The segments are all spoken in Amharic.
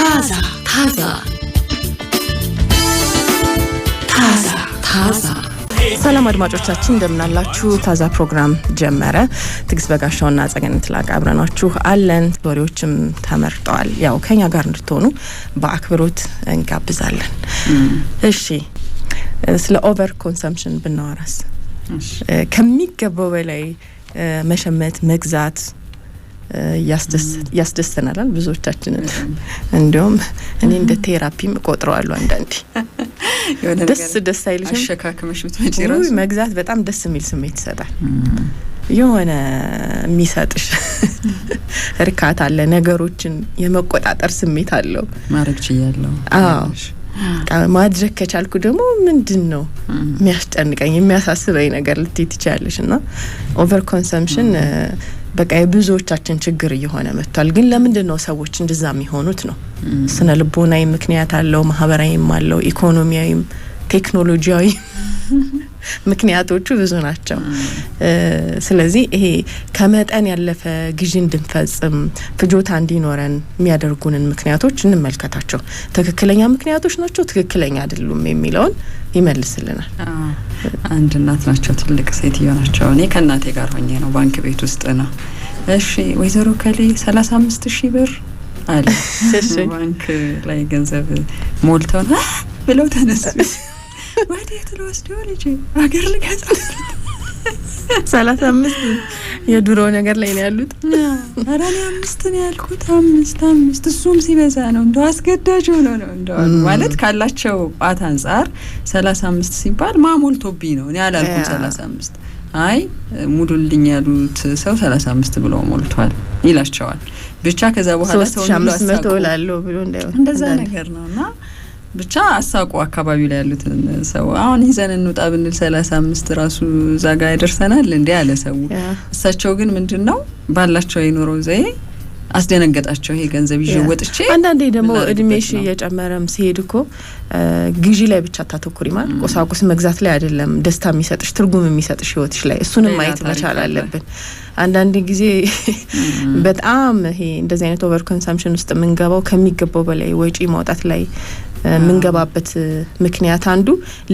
ታዛ ሰላም አድማጮቻችን እንደምናላችሁ ታዛ ፕሮግራም ጀመረ ትግስት በጋሻውና ጸገነት ላቀ አብረናችሁ አለን ወሬዎችም ተመርጠዋል ያው ከኛ ጋር እንድትሆኑ በአክብሮት እንጋብዛለን እሺ ስለ ኦቨር ኮንሰምፕሽን ብናወራስ ከሚገባው በላይ መሸመት መግዛት ያስደስተናል ብዙዎቻችንን እንዲሁም እኔ እንደ ቴራፒም ቆጥረዋለሁ አንዳንዴ ደስ አይልሽም አሸካክመሽ ምትመጪራስ መግዛት በጣም ደስ የሚል ስሜት ይሰጣል የሆነ የሚሰጥሽ እርካታ አለ ነገሮችን የመቆጣጠር ስሜት አለው ማድረግ ይችላል ማድረግ ከቻልኩ ደግሞ ምንድነው የሚያስጨንቀኝ የሚያሳስበኝ ነገር ልትይ ትችያለሽና ኦቨር ኮንሰምፕሽን በቃ የብዙዎቻችን ችግር እየሆነ መጥቷል ግን ለምንድነው ሰዎች እንደዛ የሚሆኑት ነው ስነ ልቦናዊ ምክንያት አለው ማህበራዊም አለው ኢኮኖሚያዊም ቴክኖሎጂያዊ ምክንያቶቹ ብዙ ናቸው ስለዚህ ይሄ ከመጠን ያለፈ ግዢ እንድንፈጽም ፍጆታ እንዲኖረን የሚያደርጉንን ምክንያቶች እንመልከታቸው ትክክለኛ ምክንያቶች ናቸው ትክክለኛ አይደሉም የሚለውን ይመልስልናል አንድ እናት ናቸው ትልቅ ሴትዮ ናቸው እኔ ከናቴ ጋር ሆኜ ነው ባንክ ቤት ውስጥ ነው እሺ ወይዘሮ ከሌ 35000 ብር አለ ባንክ ላይ ገንዘብ ሞልተው ብለው ተነሱ ወዴት ልወስደው ልጅ አገር ልገዛ 35 የድሮ ነገር ላይ ነው ያሉት አራኔ 5 ነው ያልኩት 5 እሱም ሲበዛ ነው እንደው አስገዳጅ ሆኖ ነው እንደው ማለት ካላቸው ቋት አንፃር 35 ሲባል ማሞልቶብኝ ነው እኔ አላልኩም 35 አይ ሙሉልኝ ያሉት ሰው 35 ብሎ ሞልቷል ይላቸዋል ብቻ ከዛ በኋላ ሰው 500 ላለው ብሎ እንደዛ ነገር ነውና ብቻ አሳቁ አካባቢ ላይ ያሉትን ሰው አሁን ይዘን እንውጣ ብንል 35 ራሱ ዛጋ ያደርሰናል እንዴ ያለ ሰው እሳቸው ግን ምንድነው ባላቸው ይኖረው ዘይ አስደነገጣቸው ይሄ ገንዘብ ይወጥቼ አንዳንዴ ደግሞ እድሜሽ እየጨመረም ሲሄድኮ ግዢ ላይ ብቻ ታተኩሪ ማለት ቁሳቁስ መግዛት ላይ አይደለም ደስታ የሚሰጥሽ ትርጉም የሚሰጥሽ ህይወትሽ ላይ እሱንም ማየት መቻል አለብን አንዳንዴ ጊዜ በጣም ይሄ እንደዚህ አይነት ኦቨር ኮንሰምፕሽን ውስጥ ምንገባው ከሚገባው በላይ ወጪ ማውጣት ላይ ምንገባበት ምክንያት አንዱ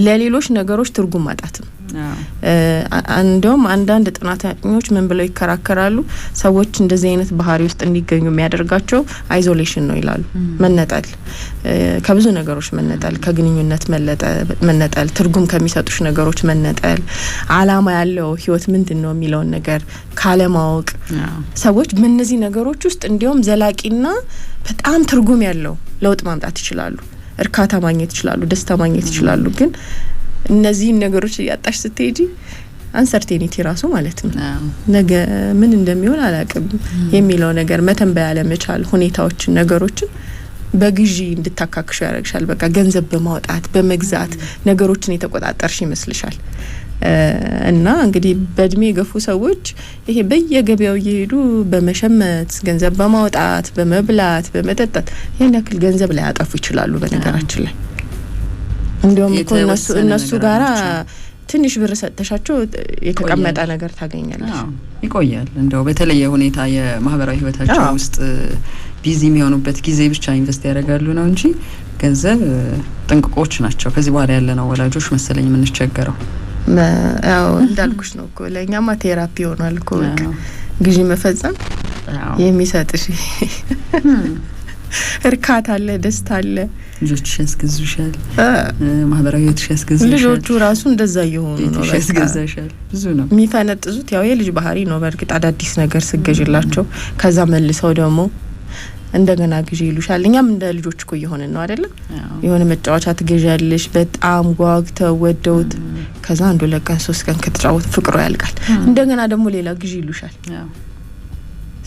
ለሌሎች ነገሮች ትርጉም ማጣትም እንደውም አንዳንድ ጥናተኞች ምን ብለው ይከራከራሉ ሰዎች እንደዚህ አይነት ባህሪ ውስጥ እንዲገኙ የሚያደርጋቸው አይዞሌሽን ነው ይላሉ መነጠል ከብዙ ነገሮች መነጠል ከግንኙነት መነጠል ትርጉም ከሚሰጡሽ ነገሮች መነጠል አላማ ያለው ህይወት ምንድነው የሚለውን ነገር ካለማወቅ ሰዎች በእነዚህ ነገሮች ውስጥ እንዲያውም ዘላቂና በጣም ትርጉም ያለው ለውጥ ማምጣት ይችላሉ እርካታ ማግኘት ይችላሉ ደስታ ማግኘት ይችላሉ ግን እነዚህ ነገሮች ያጣሽ ስትሄጂ አንሰርቴኒቲ ራሱ ማለት ነው ነገ ምን እንደሚሆን አላቅም የሚለው ነገር መተንበያ ለመቻል ሁኔታዎችን ነገሮችን በግዢ እንድታካክሹ ያረጋሻል በቃ ገንዘብ በማውጣት በመግዛት ነገሮችን የተቆጣጣርሽ ይመስልሻል እና እንግዲህ በእድሜ የገፉ ሰዎች ይሄ በየገበያው እየሄዱ በመሸመት ገንዘብ በማውጣት በመብላት በመጠጣት ይሄን ያክል ገንዘብ ላይ ያጠፉ ይችላሉ በነገራችን ላይ እንዲያውም እነሱ ጋራ ትንሽ ብር ሰጥተሻቸው የተቀመጠ ነገር ታገኛለሽ ይቆያል እንደው በተለየ ሁኔታ የማህበራዊ ህይወታቸው ውስጥ ቢዚ የሚሆኑበት ጊዜ ብቻ ኢንቨስት ያደርጋሉ ነው እንጂ ገንዘብ ጥንቅቆች ናቸው ከዚህ በኋላ ያለነው ወላጆች መሰለኝ ምን ቸገረው ያው እንዳልኩሽ ነው እኮ ለኛማ ቴራፒ ሆኗል እኮ ግዢ መፈጸም የሚሰጥሽ እርካታ አለ ደስታ አለ ልጆች ያስገዙሻል ማህበራዊ ህይወትሽ ያስገዙሻል ልጆቹ ራሱ እንደዛ ይሆኑ ነው ያስገዛሻል ብዙ ነው የሚፈነጥዙት ያው የልጅ ባህሪ ነው በርግጥ አዳዲስ ነገር ስገጅላቸው ከዛ መልሰው ደግሞ እንደገና ግዢ ይሉሻል እኛም እንደ ልጆች እኮ ይሆነን ነው አይደል የሆነ መጫወቻ ትገዣለሽ በጣም ጓግተው ወደውት ከዛ አንዱ ለቀን 3 ቀን ከተጫወቱ ፍቅሩ ያልቃል እንደገና ደግሞ ሌላ ግዢ ይሉሻል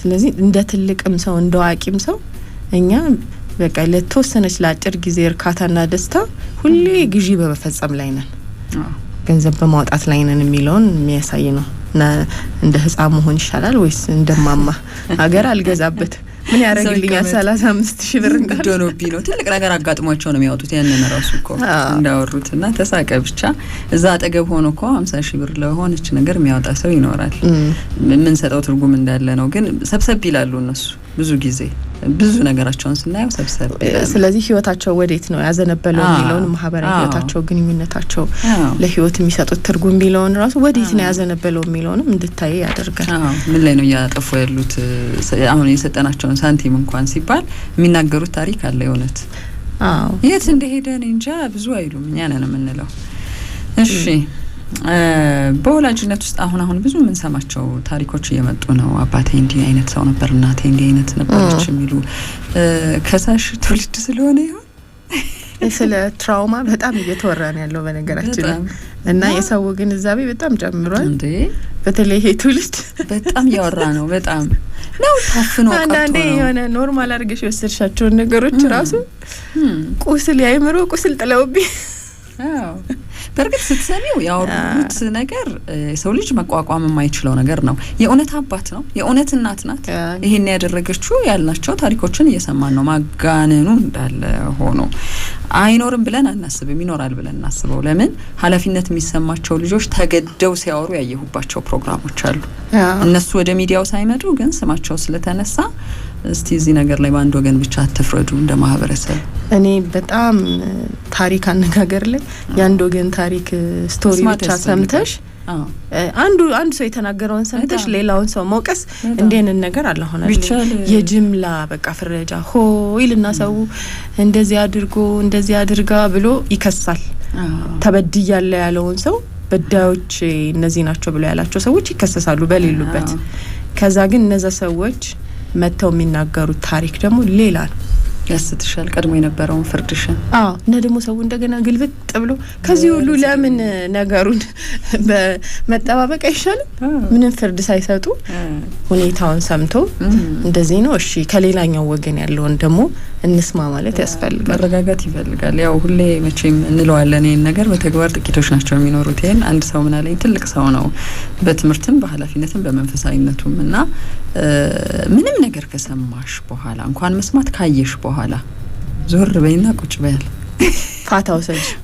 ስለዚህ እንደ ትልቅም ሰው እንደ ዋቂም ሰው እኛ በቃ ለተወሰነች ለአጭር ጊዜ እርካታና ደስታ ሁሌ ግዢ በመፈጸም ላይ ነን ገንዘብ በማውጣት ላይ ነን የሚለውን የሚያሳይ ነው እንደ ህፃን መሆን ይሻላል ወይስ እንደማማ ሀገር አልገዛበት ምን ያረግልኛል 35000 ብር እንደሆነብኝ ነው ትልቅ ነገር አጋጥሟቸው ነው የሚያወጡት ያንን ራሱ እኮ እንዳወሩትና ተሳቀ ብቻ እዛ አጠገብ ሆኖ እኮ 50000 ብር ለሆነች ነገር የሚያወጣ ሰው ይኖራል ምን ሰጠው ትርጉም እንዳለ ነው ግን ሰብሰብ ይላሉ እነሱ ብዙ ጊዜ ብዙ ነገራቸውን ስናየው ሰብሰብ። ስለዚህ ህይወታቸው ወዴት ነው ያዘነበለው የሚለውን ማህበራዊ ህይወታቸው፣ ግንኙነታቸው፣ ለህይወት የሚሰጡት ትርጉም የሚለውን ራሱ ወዴት ነው ያዘነበለው የሚለውንም እንድታይ ያደርጋል። ምን ላይ ነው ያጠፉ ያሉት? አሁን የሰጠናቸውን ሳንቲም እንኳን ሲባል የሚናገሩት ታሪክ አለ የእውነት። የት እንደሄደ እኔ እንጃ ብዙ አይሉም፣ እኛ ነን የምንለው። እሺ በወላጅነት ውስጥ አሁን ብዙ የምንሰማቸው ታሪኮች እየመጡ ነው። አባቴ እንዲህ አይነት ሰው ነበር፣ እናቴ እንዲህ አይነት ነበረች የሚሉ ከሳሽ ትውልድ ስለሆነ ይሁን ስለ ትራውማ በጣም እየተወራ ነው ያለው በነገራችን እና የሰው ግንዛቤ በጣም ጨምሯል እንዴ። በተለይ ይሄ ትውልድ በጣም ያወራ ነው። በጣም ነው ታፍኖ ቀርቶ አንዳንዴ የሆነ ኖርማል አድርገሽ ወሰድሻቸው ነገሮች ራሱ ቁስል ያይምሮ ቁስል ጥለውብኝ በርግጥ ስትሰሚው ያወሩት ነገር ሰው ልጅ መቋቋም የማይችለው ነገር ነው። የእውነት አባት ነው፣ የእውነት እናት ናት ይሄን ያደረገችው ያልናቸው ታሪኮችን እየሰማን ነው። ማጋነኑ እንዳለ ሆኖ አይኖርም ብለን አናስብም፣ ይኖራል ብለን እናስበው። ለምን ኃላፊነት የሚሰማቸው ልጆች ተገደው ሲያወሩ ያየሁባቸው ፕሮግራሞች አሉ። እነሱ ወደ ሚዲያው ሳይመጡ ግን ስማቸው ስለተነሳ እስቲ እዚህ ነገር ላይ በአንድ ወገን ብቻ አትፍረዱ እንደ ማህበረሰብ። እኔ በጣም ታሪክ አነጋገር ላይ የአንድ ወገን ታሪክ ስቶሪ ብቻ ሰምተሽ አንዱ ሰው የተናገረውን ሰምተሽ ሌላውን ሰው መውቀስ እንዴንን ነገር አላሆናል። የጅምላ በቃ ፍረጃ ሆይልና ሰው እንደዚህ አድርጎ እንደዚህ አድርጋ ብሎ ይከሳል። ተበድያለ ያለውን ሰው በዳዮች እነዚህ ናቸው ብሎ ያላቸው ሰዎች ይከሰሳሉ በሌሉበት። ከዛ ግን እነዛ ሰዎች መተው የሚናገሩት ታሪክ ደግሞ ሌላ ነው። ያስትሻል ቀድሞ የነበረውን ፍርድሽን። እና ደግሞ ሰው እንደገና ግልብጥ ብሎ ከዚህ ሁሉ ለምን ነገሩን በመጠባበቅ አይሻልም? ምንም ፍርድ ሳይሰጡ ሁኔታውን ሰምቶ እንደዚህ ነው እሺ ከሌላኛው ወገን ያለውን ደግሞ እንስማ ማለት ያስፈልጋል። መረጋጋት ይፈልጋል። ያው ሁሌ መቼም እንለዋለን ይሄን ነገር በተግባር ጥቂቶች ናቸው የሚኖሩት። ይሄን አንድ ሰው ምን አለኝ፣ ትልቅ ሰው ነው በትምህርትም በኃላፊነትም በመንፈሳዊነቱም እና ምንም ነገር ከሰማሽ በኋላ እንኳን መስማት ካየሽ በኋላ ዞር በይና ቁጭ በያል።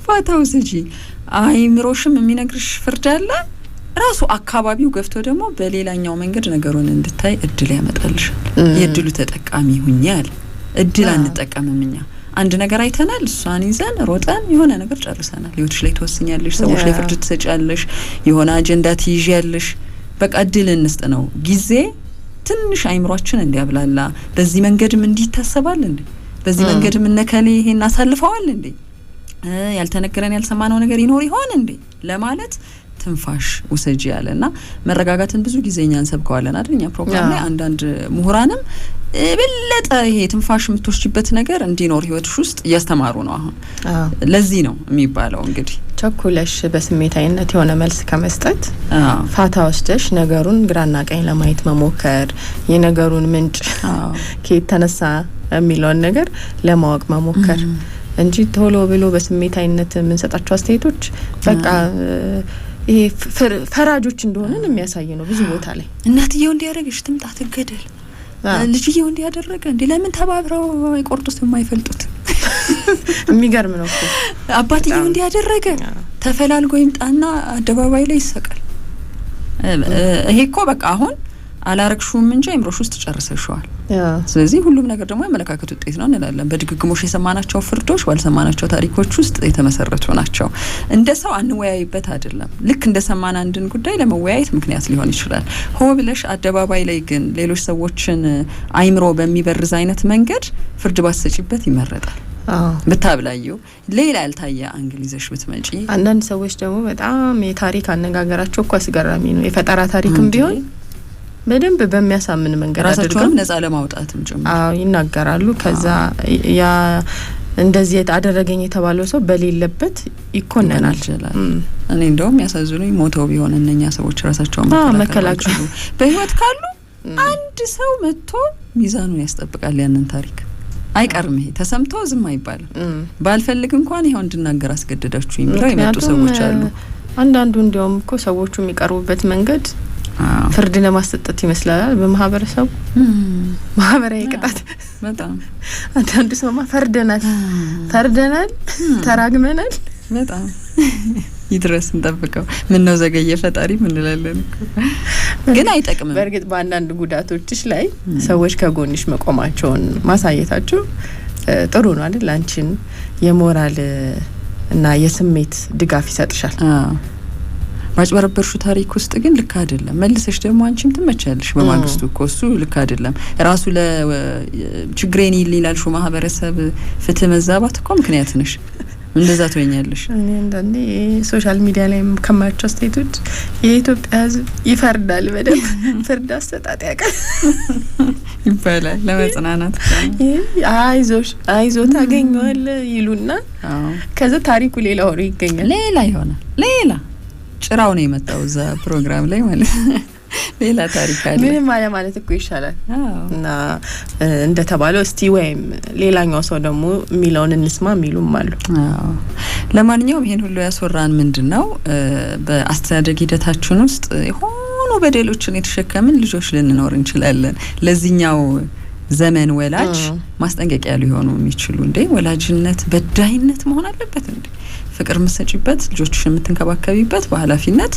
ፋታው ሰጂ አይምሮሽም የሚነግርሽ ፍርድ አለ። ራሱ አካባቢው ገፍቶ ደግሞ በሌላኛው መንገድ ነገሩን እንድታይ እድል ያመጣልሽ። የእድሉ ተጠቃሚ ሁኛል። እድል አንጠቀምም እኛ። አንድ ነገር አይተናል፣ እሷን ይዘን ሮጠን የሆነ ነገር ጨርሰናል። ህይወትሽ ላይ ተወስኛለሽ፣ ሰዎች ላይ ፍርድ ትሰጫለሽ፣ የሆነ አጀንዳ ትይዣለሽ። በቃ እድል እንስጥ ነው ጊዜ ትንሽ አይምሮአችን እንዲያብላላ። በዚህ መንገድም እንዲታሰባል እንዴ፣ በዚህ መንገድም እነከሌ ይሄን አሳልፈዋል እንዴ፣ ያልተነገረን ያልሰማነው ነገር ይኖር ይሆን እንዴ ለማለት ትንፋሽ ውሰጂ ያለና መረጋጋትን ብዙ ጊዜኛ እንሰብከዋለን አይደልኛ ፕሮግራም ላይ። አንዳንድ ምሁራንም በለጠ ይሄ ትንፋሽ የምትወስጂበት ነገር እንዲኖር ህይወትሽ ውስጥ እያስተማሩ ነው አሁን። ለዚህ ነው የሚባለው እንግዲህ ቸኩለሽ በስሜታዊነት የሆነ መልስ ከመስጠት ፋታ ወስደሽ ነገሩን ግራና ቀኝ ለማየት መሞከር፣ የነገሩን ምንጭ ከየት ተነሳ የሚለውን ነገር ለማወቅ መሞከር እንጂ ቶሎ ብሎ በስሜታዊነት የምንሰጣቸው አስተያየቶች በቃ ይሄ ፈራጆች እንደሆነን የሚያሳይ ነው። ብዙ ቦታ ላይ እናትየው እንዲያደርግሽ ትምጣ ትገደል፣ ልጅየው እንዲያደረገ እንዴ ለምን ተባብረው አይቆርጡት የማይፈልጡት? የሚገርም ነው እኮ አባትየው እንዲያደረገ ተፈላልጎ ይምጣና አደባባይ ላይ ይሰቃል። ይሄ እኮ በቃ አሁን አላረግሹም እንጂ አይምሮሽ ውስጥ ጨርሰሽዋል። ስለዚህ ሁሉም ነገር ደግሞ የመለካከት ውጤት ነው እንላለን። በድግግሞሽ የሰማናቸው ፍርዶች ባልሰማናቸው ታሪኮች ውስጥ የተመሰረቱ ናቸው። እንደ ሰው አንወያይበት አይደለም። ልክ እንደ ሰማና አንድን ጉዳይ ለመወያየት ምክንያት ሊሆን ይችላል። ሆ ብለሽ አደባባይ ላይ ግን ሌሎች ሰዎችን አይምሮ በሚበርዝ አይነት መንገድ ፍርድ ባሰጪበት ይመረጣል። ብታብላዩ ሌላ ያልታየ አንግሊዘሽ ብትመጪ። አንዳንድ ሰዎች ደግሞ በጣም የታሪክ አነጋገራቸው እኮ አስገራሚ ነው። የፈጠራ ታሪክም ቢሆን በደንብ በሚያሳምን መንገድ ራሳቸውን ነጻ ለማውጣትም ጭምር ይናገራሉ። ከዛ ያ እንደዚህ አደረገኝ የተባለው ሰው በሌለበት ይኮነናል። እኔ እንደውም ያሳዝኑኝ ሞተው ቢሆን እነኛ ሰዎች ራሳቸውን መከላከል በህይወት ካሉ አንድ ሰው መጥቶ ሚዛኑን ያስጠብቃል። ያንን ታሪክ አይቀርም። ይሄ ተሰምቶ ዝም አይባልም። ባልፈልግ እንኳን ይሄው እንድናገር አስገደዳችሁ የሚለው የመጡ ሰዎች አሉ። አንዳንዱ እንዲያውም እኮ ሰዎቹ የሚቀርቡበት መንገድ ፍርድ ለማሰጠት ይመስላል። በማህበረሰቡ ማህበራዊ ቅጣት በጣም አንዳንዱ ሰውማ ፈርደናል ተራግመናል በጣም ይድረስ እንጠብቀው። ምን ነው ዘገየ ፈጣሪ ምን እንላለን እኮ ግን አይጠቅምም። በእርግጥ በአንዳንድ ጉዳቶችሽ ላይ ሰዎች ከጎንሽ መቆማቸውን ማሳየታቸው ጥሩ ነው አይደል? አንቺን የሞራል እና የስሜት ድጋፍ ይሰጥሻል። ማጭበረበርሹ ታሪክ ውስጥ ግን ልክ አይደለም። መልሰሽ ደግሞ አንቺም ትመቻለሽ በማግስቱ እኮ እሱ ልክ አይደለም። ራሱ ለችግሬን ይላልሹ ማህበረሰብ ፍትህ መዛባት እኮ ምክንያት ነሽ። እንደዛ ትወኛለሽ። እኔ እንደኔ ሶሻል ሚዲያ ላይ ከማያቸው ስቴቶች የኢትዮጵያ ሕዝብ ይፈርዳል በደንብ ፍርድ አሰጣጥ ያውቃል ይባላል ለመጽናናት። አይዞ ታገኘዋል ይሉና ከዛ ታሪኩ ሌላ ሆኖ ይገኛል። ሌላ ይሆናል። ሌላ ጭራው ነው የመጣው እዛ ፕሮግራም ላይ ማለት ሌላ ታሪክ አለ። ምንም ማለት እኮ ይሻላል። እና እንደተባለው እስቲ ወይም ሌላኛው ሰው ደግሞ ሚለውን እንስማ ሚሉም አሉ። ለማንኛውም ይሄን ሁሉ ያስወራን ምንድነው በአስተዳደግ ሂደታችን ውስጥ የሆኑ በደሎችን የተሸከምን ልጆች ልንኖር እንችላለን። ለዚህኛው ዘመን ወላጅ ማስጠንቀቂያ ሊሆኑ የሚችሉ እንዴ ወላጅነት በዳይነት መሆን አለበት እንዴ? ፍቅር መስጭበት ልጆችሽን የምትንከባከቢበት በኃላፊነት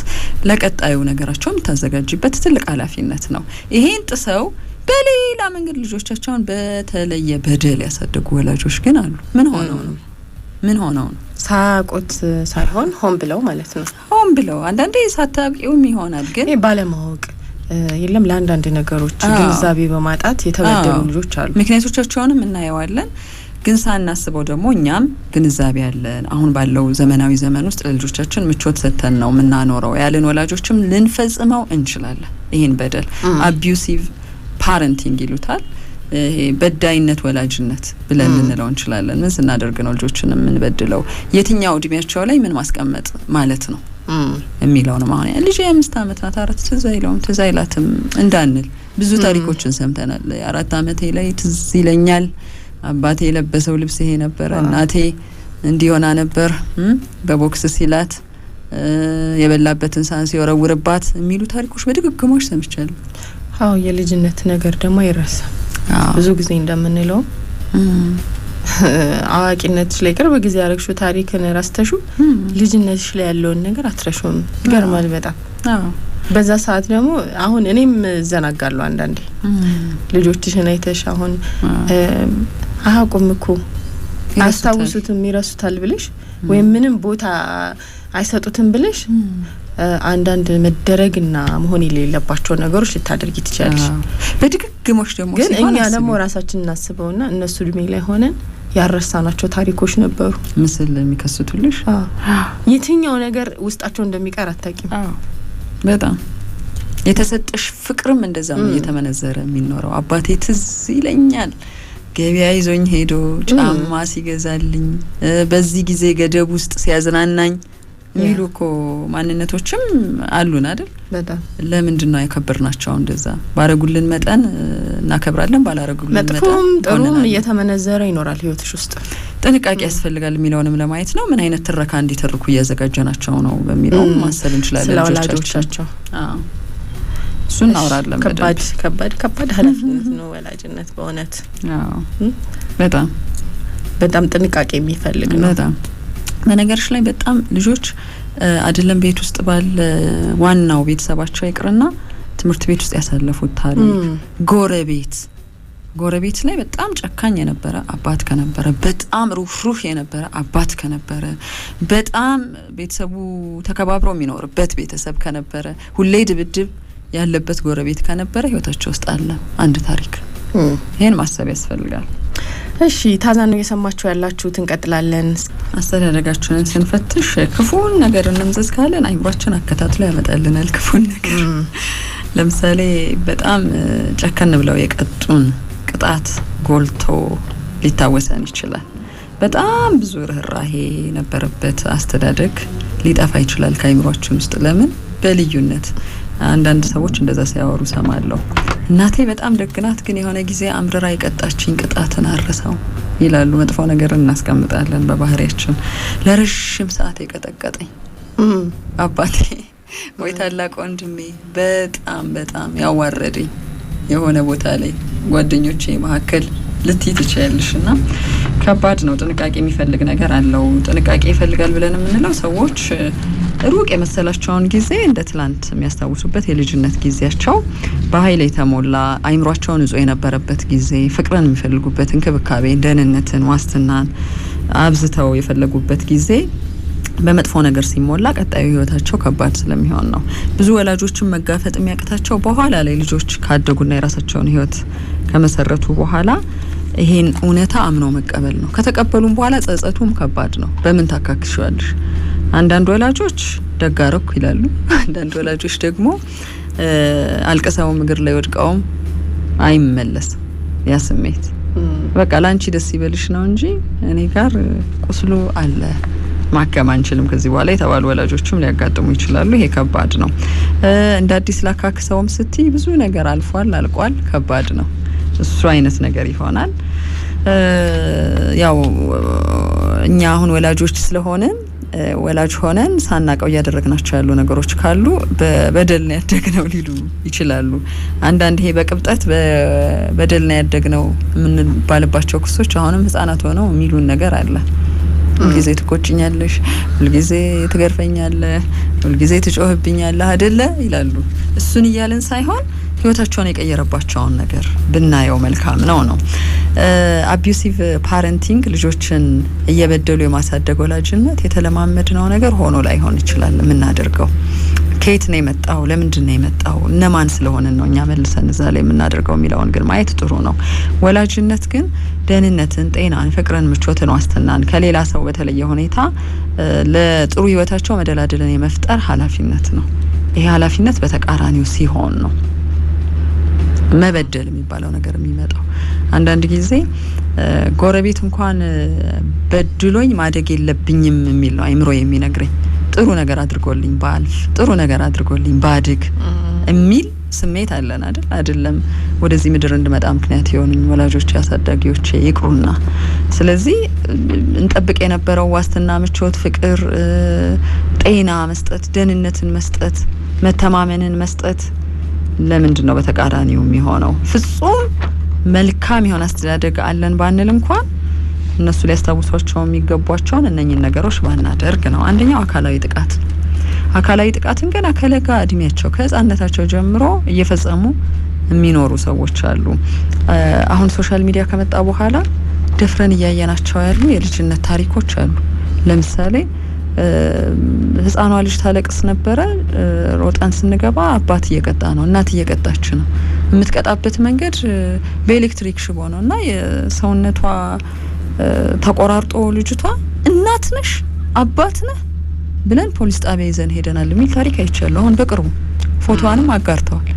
ለቀጣዩ ነገራቸው የምታዘጋጅበት ትልቅ ኃላፊነት ነው። ይሄን ጥሰው በሌላ መንገድ ልጆቻቸውን በተለየ በደል ያሳደጉ ወላጆች ግን አሉ። ምን ሆነው ነው? ሳቆት ሳይሆን ሆን ብለው ማለት ነው። ሆን ብለው አንዳንዴ ሳታውቂውም ይሆናል ግን ባለማወቅ የለም ለአንዳንድ ነገሮች ግንዛቤ በማጣት የተበደሉ ልጆች አሉ። ምክንያቶቻቸውንም እናየዋለን። ግን ሳናስበው ደግሞ እኛም ግንዛቤ ያለን አሁን ባለው ዘመናዊ ዘመን ውስጥ ለልጆቻችን ምቾት ሰተን ነው ምናኖረው ያለን ወላጆችም ልንፈጽመው እንችላለን። ይሄን በደል አቢዩሲቭ ፓረንቲንግ ይሉታል። ይሄ በዳይነት ወላጅነት ብለን ልንለው እንችላለን። ምን ስናደርግ ነው ልጆችን የምንበድለው? የትኛው እድሜያቸው ላይ ምን ማስቀመጥ ማለት ነው የሚለው ነው። አሁን ልጅ 5 አመት ናት 4 ትዝ አይላትም እንዳንል ብዙ ታሪኮችን ሰምተናል። 4 አመቴ ላይ ትዝ ይለኛል አባቴ የለበሰው ልብስ ይሄ ነበር፣ እናቴ እንዲሆና ነበር በቦክስ ሲላት የበላበትን ሳንስ ሲወረውርባት የሚሉ ታሪኮች በድግግሞሽ ሰምቻለሁ። የልጅነት ነገር ደግሞ አይረሳም። ብዙ ጊዜ እንደምንለው አዋቂነትሽ ላይ ቅርብ ጊዜ ያረግሽው ታሪክን ረስተሹ ልጅነትሽ ላይ ያለውን ነገር አትረሹም። ይገርማል በጣም። በዛ ሰዓት ደግሞ አሁን እኔም ዘናጋለሁ አንዳንዴ ልጆችሽን አይተሽ አሁን አያውቁም እኮ አያስታውሱትም ይረሱታል ብለሽ ወይም ምንም ቦታ አይሰጡትም ብለሽ አንዳንድ መደረግና መሆን የሌለባቸው ነገሮች ልታደርጊ ትችላለሽ። በድግግሞሽ ደግሞ ግን እኛ ደግሞ ራሳችንን እናስበውና እነሱ እድሜ ላይ ሆነን ያረሳናቸው ታሪኮች ነበሩ ምስል የሚከስቱልሽ። የትኛው ነገር ውስጣቸው እንደሚቀር አታውቂም። በጣም የተሰጠሽ ፍቅርም እንደዛም እየተመነዘረ የሚኖረው። አባቴ ትዝ ይለኛል ገበያ ይዞኝ ሄዶ ጫማ ሲገዛልኝ በዚህ ጊዜ ገደብ ውስጥ ሲያዝናናኝ የሚሉ እኮ ማንነቶችም አሉን አይደል? በጣም ለምንድን ነው ያከበርናቸው? እንደዛ ባረጉልን መጠን እናከብራለን፣ ባላረጉልን መጠን መጥፎም ጥሩም እየተመነዘረ ይኖራል ህይወትሽ ውስጥ። ጥንቃቄ ያስፈልጋል የሚለውንም ለማየት ነው። ምን አይነት ትረካ እንዲተርኩ እያዘጋጀናቸው ነው በሚለው ማሰብ እንችላለን። ለወላጆቻቸው እሱን እናወራለን። ከባድ ኃላፊነት ነው ወላጅነት በእውነት። በጣም ጥንቃቄ የሚፈልግ ነው። በጣም በነገርሽ ላይ በጣም ልጆች አይደለም ቤት ውስጥ ባለ ዋናው ቤተሰባቸው ይቅርና ትምህርት ቤት ውስጥ ያሳለፉት ታሪክ ጎረቤት ላይ በጣም ጨካኝ የነበረ አባት ከነበረ፣ በጣም ሩህሩህ የነበረ አባት ከነበረ፣ በጣም ቤተሰቡ ተከባብረው የሚኖርበት ቤተሰብ ከነበረ፣ ሁሌ ድብድብ ያለበት ጎረቤት ከነበረ ህይወታቸው ውስጥ አለ አንድ ታሪክ። ይሄን ማሰብ ያስፈልጋል። እሺ ታዛን ነው የሰማችሁ ያላችሁት። እንቀጥላለን። አስተዳደጋችንን ስንፈትሽ ክፉን ነገር እንምዘዝ ካለን አይምሯችን አከታትሎ ያመጣልናል ክፉን ነገር። ለምሳሌ በጣም ጨከን ብለው የቀጡን ቅጣት ጎልቶ ሊታወሰን ይችላል። በጣም ብዙ ርህራሄ ነበረበት አስተዳደግ ሊጠፋ ይችላል ከአይምሯችን ውስጥ። ለምን? በልዩነት አንዳንድ ሰዎች እንደዛ ሲያወሩ ሰማለሁ። እናቴ በጣም ደግናት ግን የሆነ ጊዜ አምርራ የቀጣችኝ ቅጣትን አረሳው ይላሉ። መጥፎ ነገር እናስቀምጣለን በባህሪያችን። ለረጅም ሰዓት የቀጠቀጠኝ አባቴ ወይ ታላቅ ወንድሜ በጣም ያዋረደኝ የሆነ ቦታ ላይ ጓደኞቼ መካከል ልትይ ትችያለሽና ከባድ ነው። ጥንቃቄ የሚፈልግ ነገር አለው። ጥንቃቄ ይፈልጋል ብለን የምንለው ሰዎች ሩቅ የመሰላቸውን ጊዜ እንደ ትላንት የሚያስታውሱበት የልጅነት ጊዜያቸው በኃይል የተሞላ አይምሯቸውን ንጹህ የነበረበት ጊዜ፣ ፍቅርን የሚፈልጉበት፣ እንክብካቤ፣ ደህንነትን፣ ዋስትናን አብዝተው የፈለጉበት ጊዜ በመጥፎ ነገር ሲሞላ ቀጣዩ ህይወታቸው ከባድ ስለሚሆን ነው። ብዙ ወላጆችን መጋፈጥ የሚያቅታቸው በኋላ ላይ ልጆች ካደጉና የራሳቸውን ህይወት ከመሰረቱ በኋላ ይሄን እውነታ አምነው መቀበል ነው። ከተቀበሉም በኋላ ጸጸቱም ከባድ ነው። በምን ታካክሽዋለሽ? አንዳንድ ወላጆች ደጋረኩ ይላሉ። አንዳንድ ወላጆች ደግሞ አልቀሰውም እግር ላይ ወድቀውም አይመለስም ያ ስሜት። በቃ ላንቺ ደስ ይበልሽ ነው እንጂ እኔ ጋር ቁስሉ አለ ማከም አንችልም ከዚህ በኋላ የተባሉ ወላጆችም ሊያጋጥሙ ይችላሉ። ይሄ ከባድ ነው። እንደ አዲስ ላካክሰውም ስትይ ብዙ ነገር አልፏል፣ አልቋል፣ ከባድ ነው። እሱ አይነት ነገር ይሆናል። ያው እኛ አሁን ወላጆች ስለሆንን ወላጅ ሆነን ሳናቀው እያደረግናቸው ያሉ ነገሮች ካሉ በበደል ነው ያደግነው ሊሉ ይችላሉ። አንዳንድ ይሄ በቅብጠት በበደል ነው ያደግነው የምንባልባቸው ክሶች አሁንም ህጻናት ሆነው የሚሉን ነገር አለ። ሁልጊዜ ትቆጭኛለሽ፣ ሁልጊዜ ትገርፈኛለህ፣ ሁልጊዜ ትጮህብኛለህ አይደለ ይላሉ። እሱን እያልን ሳይሆን ህይወታቸውን የቀየረባቸውን ነገር ብናየው መልካም ነው። አቢዩሲቭ ፓረንቲንግ ልጆችን እየበደሉ የማሳደግ ወላጅነት የተለማመድነው ነገር ሆኖ ላይሆን ይችላል። የምናደርገው ከየት ነው የመጣው? ለምንድን ነው የመጣው? እነማን ስለሆንን ነው እኛ መልሰን እዛ ላይ የምናደርገው የሚለውን ግን ማየት ጥሩ ነው። ወላጅነት ግን ደህንነትን፣ ጤናን፣ ፍቅርን፣ ምቾትን፣ ዋስትናን ከሌላ ሰው በተለየ ሁኔታ ለጥሩ ህይወታቸው መደላደልን የመፍጠር ኃላፊነት ነው። ይሄ ኃላፊነት በተቃራኒው ሲሆን ነው መበደል የሚባለው ነገር የሚመጣው። አንዳንድ ጊዜ ጎረቤት እንኳን በድሎኝ ማደግ የለብኝም የሚል ነው አይምሮ የሚነግረኝ። ጥሩ ነገር አድርጎልኝ ባልፍ፣ ጥሩ ነገር አድርጎልኝ ባድግ የሚል ስሜት አለን አይደለም? ወደዚህ ምድር እንድመጣ ምክንያት የሆኑኝ ወላጆች ያሳዳጊዎቼ ይቅሩና። ስለዚህ እንጠብቅ የነበረው ዋስትና፣ ምቾት፣ ፍቅር፣ ጤና መስጠት፣ ደህንነትን መስጠት፣ መተማመንን መስጠት ለምንድን ነው በተቃራኒው የሚሆነው? ፍጹም መልካም የሆነ አስተዳደግ አለን ባንል እንኳን እነሱ ሊያስታውሷቸው የሚገቧቸውን እነኚህን ነገሮች ባናደርግ ነው። አንደኛው አካላዊ ጥቃት። አካላዊ ጥቃትን ገና ከለጋ እድሜያቸው ከህፃነታቸው ጀምሮ እየፈጸሙ የሚኖሩ ሰዎች አሉ። አሁን ሶሻል ሚዲያ ከመጣ በኋላ ደፍረን እያየናቸው ያሉ የልጅነት ታሪኮች አሉ። ለምሳሌ ህፃኗ ልጅ ታለቅስ ነበረ። ሮጠን ስንገባ አባት እየቀጣ ነው፣ እናት እየቀጣች ነው። የምትቀጣበት መንገድ በኤሌክትሪክ ሽቦ ነው እና የሰውነቷ ተቆራርጦ ልጅቷ እናት ነሽ አባት ነህ ብለን ፖሊስ ጣቢያ ይዘን ሄደናል የሚል ታሪክ አይቻለሁ። አሁን በቅርቡ ፎቶዋንም አጋርተዋል።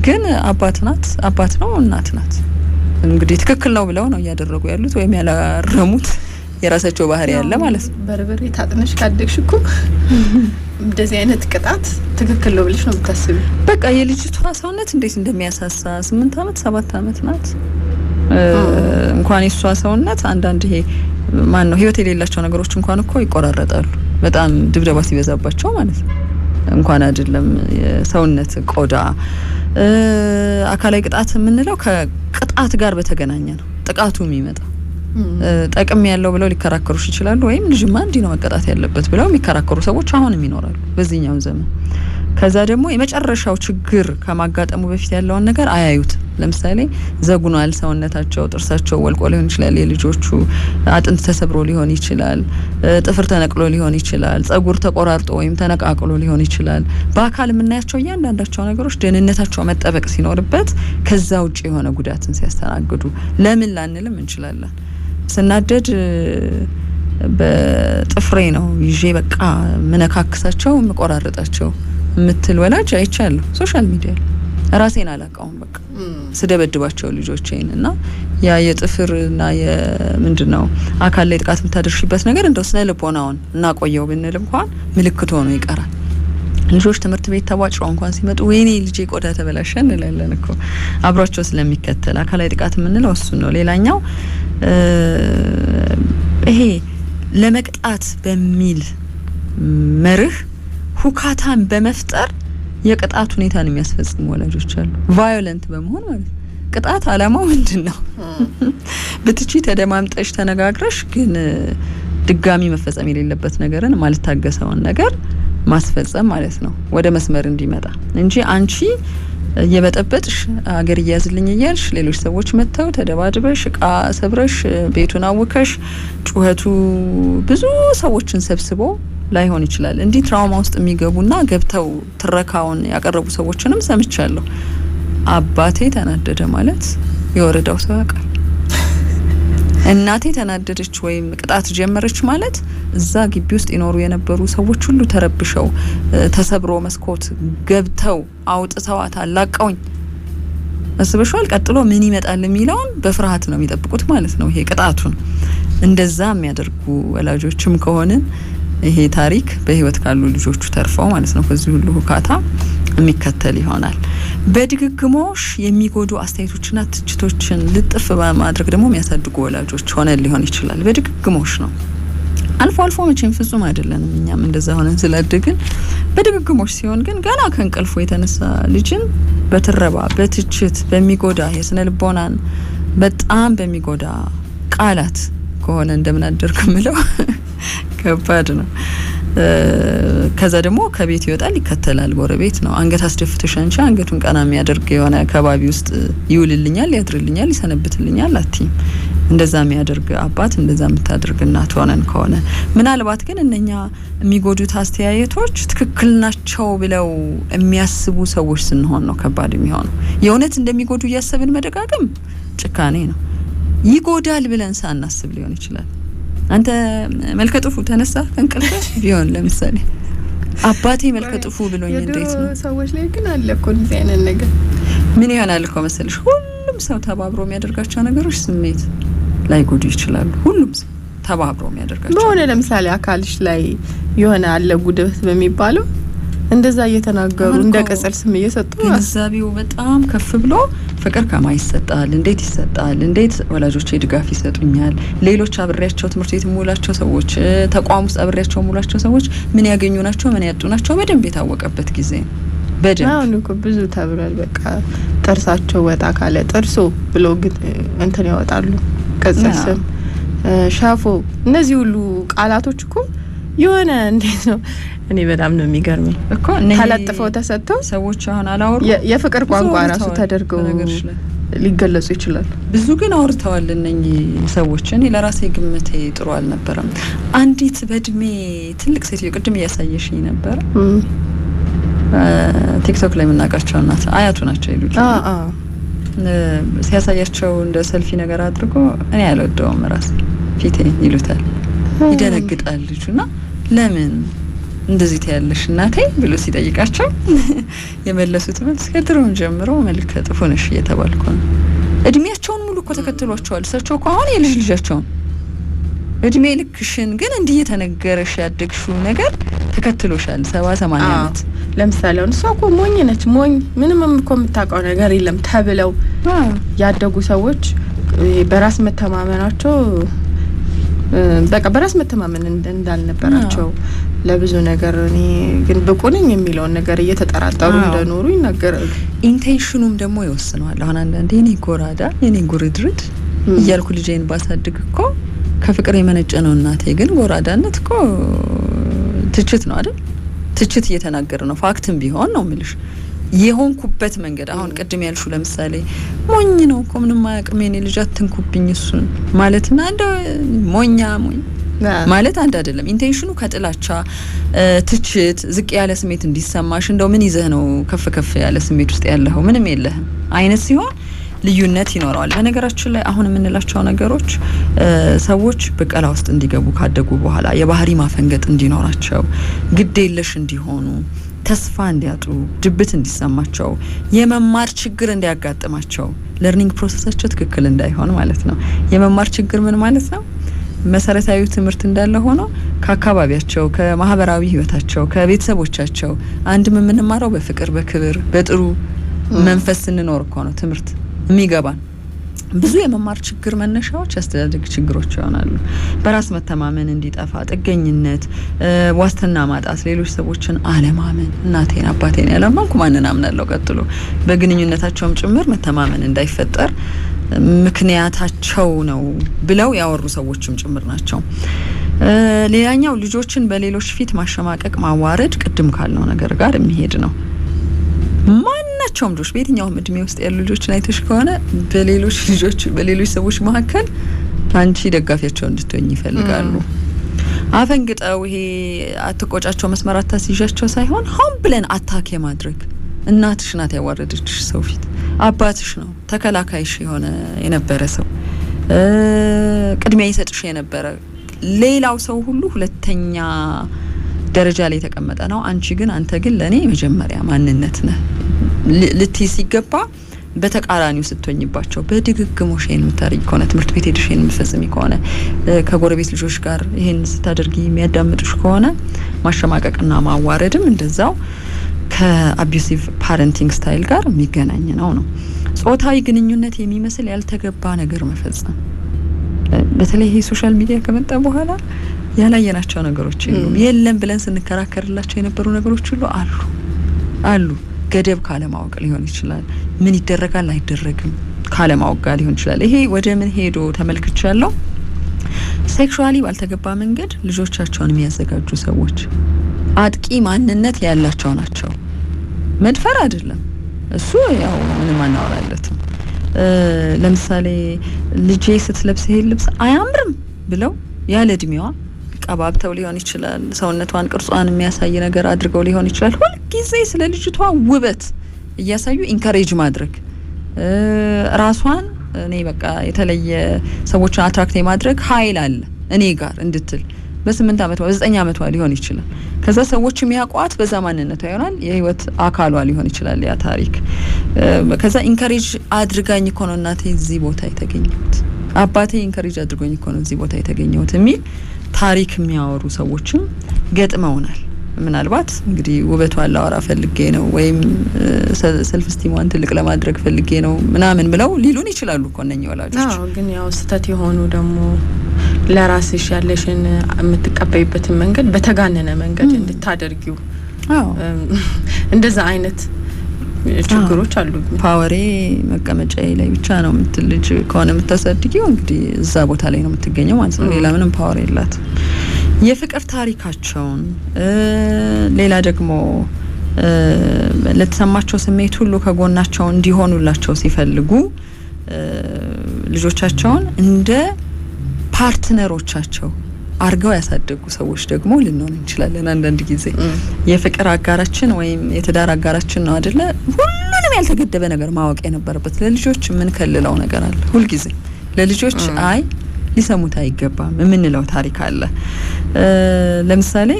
ግን አባት ነው እናት ናት። እንግዲህ ትክክል ነው ብለው ነው እያደረጉ ያሉት ወይም ያላረሙት የራሳቸው ባህሪ ያለ ማለት ነው። በርበሬ ታጥነሽ ካደግሽ እኮ እንደዚህ አይነት ቅጣት ትክክል ነው ብለሽ ነው የምታስቢው። በቃ የልጅቷ ሰውነት እንዴት እንደሚያሳሳ 8 አመት 7 አመት ናት። እንኳን የሷ ሰውነት አንዳንድ ይሄ ማን ነው ህይወት የሌላቸው ነገሮች እንኳን እኮ ይቆራረጣሉ። በጣም ድብደባ ሲበዛባቸው ማለት ነው። እንኳን አይደለም የሰውነት ቆዳ። አካላዊ ቅጣት የምንለው ከቅጣት ጋር በተገናኘ ነው ጥቃቱ የሚመጣው። ጠቅም ያለው ብለው ሊከራከሩሽ ይችላሉ። ወይም ልጅማ እንዲህ ነው መቀጣት ያለበት ብለው የሚከራከሩ ሰዎች አሁንም ይኖራሉ በዚህኛው ዘመን። ከዛ ደግሞ የመጨረሻው ችግር ከማጋጠሙ በፊት ያለውን ነገር አያዩት። ለምሳሌ ዘጉኗል ሰውነታቸው፣ ጥርሳቸው ወልቆ ሊሆን ይችላል፣ የልጆቹ አጥንት ተሰብሮ ሊሆን ይችላል፣ ጥፍር ተነቅሎ ሊሆን ይችላል፣ ጸጉር ተቆራርጦ ወይም ተነቃቅሎ ሊሆን ይችላል። በአካል የምናያቸው እያንዳንዳቸው ነገሮች ደህንነታቸው መጠበቅ ሲኖርበት ከዛ ውጭ የሆነ ጉዳትን ሲያስተናግዱ ለምን ላንልም እንችላለን። ስናደድ በጥፍሬ ነው ይዤ በቃ ምነካክሳቸው ምቆራረጣቸው የምትል ወላጅ አይቻለሁ ሶሻል ሚዲያ ላይ። ራሴን አላውቀውም በቃ ስደበድባቸው ልጆቼን እና ያ የጥፍርና የምንድነው አካል ላይ ጥቃት የምታደርሽበት ነገር እንደው ስነ ልቦናውን እናቆየው ብንል እንኳን ምልክት ሆኖ ይቀራል። ልጆች ትምህርት ቤት ተቧጭረው እንኳን ሲመጡ ወይኔ ልጄ ቆዳ ተበላሸ እንላለን እኮ አብሯቸው ስለሚከተል። አካላዊ ጥቃት የምንለው እሱ ነው። ሌላኛው ይሄ ለመቅጣት በሚል መርህ ሁካታን በመፍጠር የቅጣት ሁኔታን የሚያስፈጽሙ ወላጆች አሉ። ቫዮለንት በመሆን ማለት ነው። ቅጣት አላማው ምንድነው? ብትቺ ተደማምጠሽ ተነጋግረሽ ግን ድጋሚ መፈጸም የሌለበት ነገርን ማልታገሰውን ነገር ማስፈጸም ማለት ነው ወደ መስመር እንዲመጣ እንጂ አንቺ የበጠበጥሽ ሀገር እያዝልኝ እያልሽ ሌሎች ሰዎች መተው ተደባድበሽ እቃ ሰብረሽ ቤቱን አውከሽ ጩኸቱ ብዙ ሰዎችን ሰብስቦ ላይሆን ይችላል። እንዲህ ትራውማ ውስጥ የሚገቡና ገብተው ትረካውን ያቀረቡ ሰዎችንም ሰምቻለሁ። አባቴ ተናደደ ማለት የወረዳው ሰው ያውቃል። እናቴ ተናደደች ወይም ቅጣት ጀመረች ማለት እዛ ግቢ ውስጥ ይኖሩ የነበሩ ሰዎች ሁሉ ተረብሸው ተሰብሮ መስኮት ገብተው አውጥተዋት አላቀውኝ አስበሽዋል። ቀጥሎ ምን ይመጣል የሚለውን በፍርሃት ነው የሚጠብቁት ማለት ነው። ይሄ ቅጣቱን እንደዛ የሚያደርጉ ወላጆችም ከሆነ ይሄ ታሪክ በህይወት ካሉ ልጆቹ ተርፈው ማለት ነው ከዚህ ሁሉ ሁካታ የሚከተል ይሆናል። በድግግሞሽ የሚጎዱ አስተያየቶችና ትችቶችን ልጥፍ በማድረግ ደግሞ የሚያሳድጉ ወላጆች ሆነ ሊሆን ይችላል። በድግግሞሽ ነው። አልፎ አልፎ መቼም ፍጹም አይደለንም እኛም እንደዛ ሆነን ስላደግን። በድግግሞሽ ሲሆን ግን ገና ከእንቅልፉ የተነሳ ልጅን በትረባ በትችት በሚጎዳ የስነ ልቦናን በጣም በሚጎዳ ቃላት ከሆነ እንደምን አደርክ ምለው ከባድ ነው። ከዛ ደግሞ ከቤት ይወጣል ይከተላል። ጎረቤት ነው አንገት አስደፍተሽ አንቺ አንገቱን ቀና የሚያደርግ የሆነ ከባቢ ውስጥ ይውልልኛል ያድርልኛል ይሰነብትልኛል አትይም። እንደዛ የሚያደርግ አባት እንደዛ የምታደርግ እናት ሆነን ከሆነ ምናልባት ግን እነኛ የሚጎዱት አስተያየቶች ትክክል ናቸው ብለው የሚያስቡ ሰዎች ስንሆን ነው ከባድ የሚሆነው። የእውነት እንደሚጎዱ እያሰብን መደጋገም ጭካኔ ነው። ይጎዳል ብለን ሳናስብ ሊሆን ይችላል። አንተ መልከጥፉ ተነሳ ከእንቅልፍ ቢሆን ለምሳሌ አባቴ መልከጥፉ ብሎኝ እንዴት ነው ሰዎች ላይ ግን አለ እኮ እንደዚህ አይነት ነገር ምን ይሆናል እኮ መሰለሽ ሁሉም ሰው ተባብሮ የሚያደርጋቸው ነገሮች ስሜት ላይ ጎዱ ይችላሉ። ሁሉም ሰው ተባብሮ የሚያደርጋቸው በሆነ ለምሳሌ አካልሽ ላይ የሆነ አለ ጉድበት በሚባለው እንደዛ እየተናገሩ እንደ ቅጽል ስም እየሰጡ ግንዛቤው በጣም ከፍ ብሎ ፍቅር ከማን ይሰጣል? እንዴት ይሰጣል? እንዴት ወላጆቼ ድጋፍ ይሰጡኛል? ሌሎች አብሬያቸው ትምህርት ቤት ሙላቸው ሰዎች ተቋም ውስጥ አብሬያቸው ሙላቸው ሰዎች ምን ያገኙ ናቸው ምን ያጡ ናቸው በደንብ የታወቀበት ጊዜ በደንብ አሁን እኮ ብዙ ተብሏል። በቃ ጥርሳቸው ወጣ ካለ ጥርሶ ብሎ ግን እንትን ያወጣሉ ቅጽል ስም ሻፎ እነዚህ ሁሉ ቃላቶች እኮ የሆነ እንዴት ነው እኔ በጣም ነው የሚገርመኝ እኮ ተለጥፈው ተሰጥተው ሰዎች አሁን አላወሩ የፍቅር ቋንቋ ራሱ ተደርገው ሊገለጹ ይችላል። ብዙ ግን አውርተዋል እነኚህ ሰዎች። እኔ ለራሴ ግምቴ ጥሩ አልነበረም። አንዲት በእድሜ ትልቅ ሴትዮ ቅድም እያሳየሽኝ ነበር ቲክቶክ ላይ የምናውቃቸው እናት አያቱ ናቸው ይሉት ሲያሳያቸው እንደ ሰልፊ ነገር አድርጎ እኔ ያልወደውም ራስ ፊቴ ይሉታል ይደነግጣል ልጁና ለምን እንደዚህ ታያለሽ እናቴ ብሎ ሲጠይቃቸው የመለሱት መልስ ከድሮም ጀምሮ መልከ ጥፉ ነሽ እየተባልኩ ነው። እድሜያቸውን ሙሉ እኮ ተከትሏቸዋል። እሳቸው እኮ አሁን የልጅ ልጃቸውን እድሜ ልክሽን ግን እንዲህ የተነገረሽ ያደግሽው ነገር ተከትሎሻል 70-80 አመት። ለምሳሌ አሁን እሷ እኮ ሞኝ ነች ሞኝ ምንም እኮ የምታውቀው ነገር የለም ተብለው ያደጉ ሰዎች በራስ መተማመናቸው በቃ በራስ መተማመን እንዳልነበራቸው ለብዙ ነገር እኔ ግን ብቁ ነኝ የሚለውን ነገር እየተጠራጠሩ እንደኖሩ ይናገራሉ። ኢንቴንሽኑም ደግሞ ይወስነዋል። አሁን አንዳንዴ እኔ ጎራዳ እኔ ጉርድርድ እያልኩ ልጄን ባሳድግ እኮ ከፍቅር የመነጨ ነው እናቴ ግን ጎራዳነት እኮ ትችት ነው አይደል? ትችት እየተናገረ ነው ፋክትም ቢሆን ነው ምልሽ የሆንኩበት መንገድ አሁን ቅድም ያልሹ ለምሳሌ ሞኝ ነው እኮ ምንም አያውቅም የኔ ልጅ አትንኩብኝ እሱን ማለትና እንደ ሞኝ ማለት አንድ አይደለም። ኢንቴንሽኑ ከጥላቻ ትችት ዝቅ ያለ ስሜት እንዲሰማሽ እንደው ምን ይዘህ ነው ከፍ ያለ ስሜት ውስጥ ያለኸው ምንም የለህም አይነት ሲሆን ልዩነት ይኖረዋል። በነገራችን ላይ አሁን የምንላቸው ነገሮች ሰዎች በቀላ ውስጥ እንዲገቡ ካደጉ በኋላ የባህሪ ማፈንገጥ እንዲኖራቸው ግዴለሽ እንዲሆኑ ተስፋ እንዲያጡ ድብት እንዲሰማቸው የመማር ችግር እንዲያጋጥማቸው ለርኒንግ ፕሮሰሳቸው ትክክል እንዳይሆን ማለት ነው። የመማር ችግር ምን ማለት ነው? መሰረታዊ ትምህርት እንዳለ ሆኖ ከአካባቢያቸው ከማህበራዊ ህይወታቸው ከቤተሰቦቻቸው አንድም የምንማረው በፍቅር በክብር በጥሩ መንፈስ ስንኖር እኮ ነው ትምህርት የሚገባን። ብዙ የመማር ችግር መነሻዎች አስተዳደግ ችግሮች ይሆናሉ። በራስ መተማመን እንዲጠፋ፣ ጥገኝነት፣ ዋስትና ማጣት፣ ሌሎች ሰዎችን አለማመን፣ እናቴን አባቴን ያለማንኩ ማንን አምናለሁ ቀጥሎ በግንኙነታቸውም ጭምር መተማመን እንዳይፈጠር ምክንያታቸው ነው ብለው ያወሩ ሰዎችም ጭምር ናቸው። ሌላኛው ልጆችን በሌሎች ፊት ማሸማቀቅ ማዋረድ ቅድም ካልነው ነገር ጋር የሚሄድ ነው። ማናቸውም ልጆች በየትኛውም እድሜ ውስጥ ያሉ ልጆችን አይተሽ ከሆነ በሌሎች ሰዎች መካከል አንቺ ደጋፊያቸው እንድትሆኝ ይፈልጋሉ። አፈንግጠው ይሄ አትቆጫቸው መስመር አታስይዣቸው ሳይሆን ሆን ብለን አታክ የማድረግ እናትሽ ናት ያዋረደችሽ ሰው ፊት፣ አባትሽ ነው ተከላካይሽ የነበረ ሰው ቅድሚያ ይሰጥሽ የነበረ ሌላው ሰው ሁሉ ሁለተኛ ደረጃ ላይ የተቀመጠ ነው። አንተ ግን ለኔ መጀመሪያ ማንነት ነህ ልትይ ሲገባ በተቃራኒው ስትሆኝባቸው በድግግሞሽ ይሄን የምታደርጊ ከሆነ ትምህርት ቤት ሄድሽ ይሄን የምትፈጽሚ ከሆነ ከጎረቤት ልጆች ጋር ይሄን ስታደርጊ የሚያዳምጡሽ ከሆነ ማሸማቀቅና ማዋረድም እንደዛው ከአቢዩሲቭ ፓረንቲንግ ስታይል ጋር የሚገናኝ ነው። ጾታዊ ግንኙነት የሚመስል ያልተገባ ነገር መፈጸም በተለይ ይሄ ሶሻል ሚዲያ ከመጣ በኋላ ያላየናቸው ነገሮች የለም ብለን ስንከራከርላቸው የነበሩ ነገሮች ሁሉ አሉ። ገደብ ካለማወቅ ሊሆን ይችላል። ምን ይደረጋል አይደረግም ካለማወቅ ጋር ሊሆን ይችላል። ይሄ ወደ ምን ሄዶ ተመልክቻለሁ። ሴክሹአሊ ባልተገባ መንገድ ልጆቻቸውን የሚያዘጋጁ ሰዎች አጥቂ ማንነት ያላቸው ናቸው። መድፈር አይደለም እሱ ያው ምንም አናወራለትም። ለምሳሌ ልጄ ስትለብስ ይሄ ልብስ አያምርም ብለው ያለ እድሜዋ ቀባብተው ሊሆን ይችላል። ሰውነቷን ቅርጿን የሚያሳይ ነገር አድርገው ሊሆን ይችላል። ሁሉ ጊዜ ስለ ልጅቷ ውበት እያሳዩ ኢንካሬጅ ማድረግ ራሷን እኔ በቃ የተለየ ሰዎችን አትራክት ማድረግ ኃይል አለ እኔ ጋር እንድትል በ8 አመቷ በ9 አመቷ ሊሆን ይችላል። ከዛ ሰዎች የሚያውቋት በዛ ማንነቷ ይሆናል። የህይወት አካሏ ሊሆን ይችላል ያ ታሪክ። ከዛ ኢንካሬጅ አድርጋኝ እኮ ነው እናቴ እዚህ ቦታ የተገኘሁት፣ አባቴ ኢንካሬጅ አድርጎኝ እኮ ነው እዚህ ቦታ የተገኘሁት የሚል ታሪክ የሚያወሩ ሰዎችም ገጥመውናል። ምናልባት እንግዲህ ውበቷን ላወራ ፈልጌ ነው ወይም ሰልፍ ስቲሟን ትልቅ ለማድረግ ፈልጌ ነው ምናምን ብለው ሊሉን ይችላሉ እኮ እነኚህ ወላጆች። ግን ያው ስህተት የሆኑ ደግሞ ለራስሽ ያለሽን የምትቀበይበትን መንገድ በተጋነነ መንገድ እንድታደርጊው እንደዛ አይነት ችግሮች አሉ። ፓወሬ መቀመጫዬ ላይ ብቻ ነው የምትል ልጅ ከሆነ የምታሳድጊው እንግዲህ እዛ ቦታ ላይ ነው የምትገኘው ማለት ነው። ሌላ ምንም ፓወር የላት። የፍቅር ታሪካቸውን ሌላ ደግሞ ለተሰማቸው ስሜት ሁሉ ከጎናቸው እንዲሆኑላቸው ሲፈልጉ ልጆቻቸውን እንደ ፓርትነሮቻቸው አርገው ያሳደጉ ሰዎች ደግሞ ልንሆን እንችላለን። አንዳንድ ጊዜ የፍቅር አጋራችን ወይም የትዳር አጋራችን ነው አይደለ ሁሉንም ያልተገደበ ነገር ማወቅ የነበረበት። ለልጆች ምን ከልለው ነገር አለ ሁሉ ጊዜ ለልጆች አይ ሊሰሙት አይገባም የምንለው ታሪክ አለ። ለምሳሌ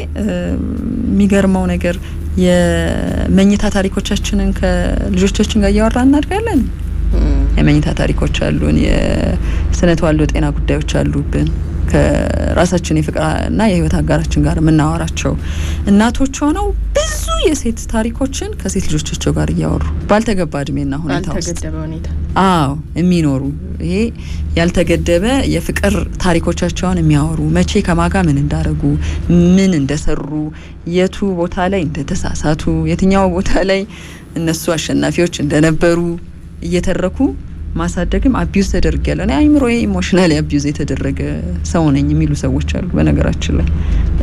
የሚገርመው ነገር የመኝታ ታሪኮቻችንን ከልጆቻችን ጋር እያወራን እናድጋለን። የመኝታ ታሪኮች አሉን፣ የስነ ተዋልዶ ጤና ጉዳዮች አሉብን፣ ከራሳችን የፍቅርና የህይወት አጋራችን ጋር የምናወራቸው እናቶች ሆነው ብዙ የሴት ታሪኮችን ከሴት ልጆቻቸው ጋር እያወሩ ባልተገባ እድሜና ሁኔታ ውስጥ የሚኖሩ ይሄ ያልተገደበ የፍቅር ታሪኮቻቸውን የሚያወሩ መቼ ከማጋ ምን እንዳረጉ ምን እንደሰሩ የቱ ቦታ ላይ እንደተሳሳቱ የትኛው ቦታ ላይ እነሱ አሸናፊዎች እንደነበሩ እየተረኩ ማሳደግም አቢዩዝ ተደርጊያለሁ እኔ አይምሮዬ ኢሞሽናሊ አቢዩዝ የተደረገ ሰው ነኝ የሚሉ ሰዎች አሉ። በነገራችን ላይ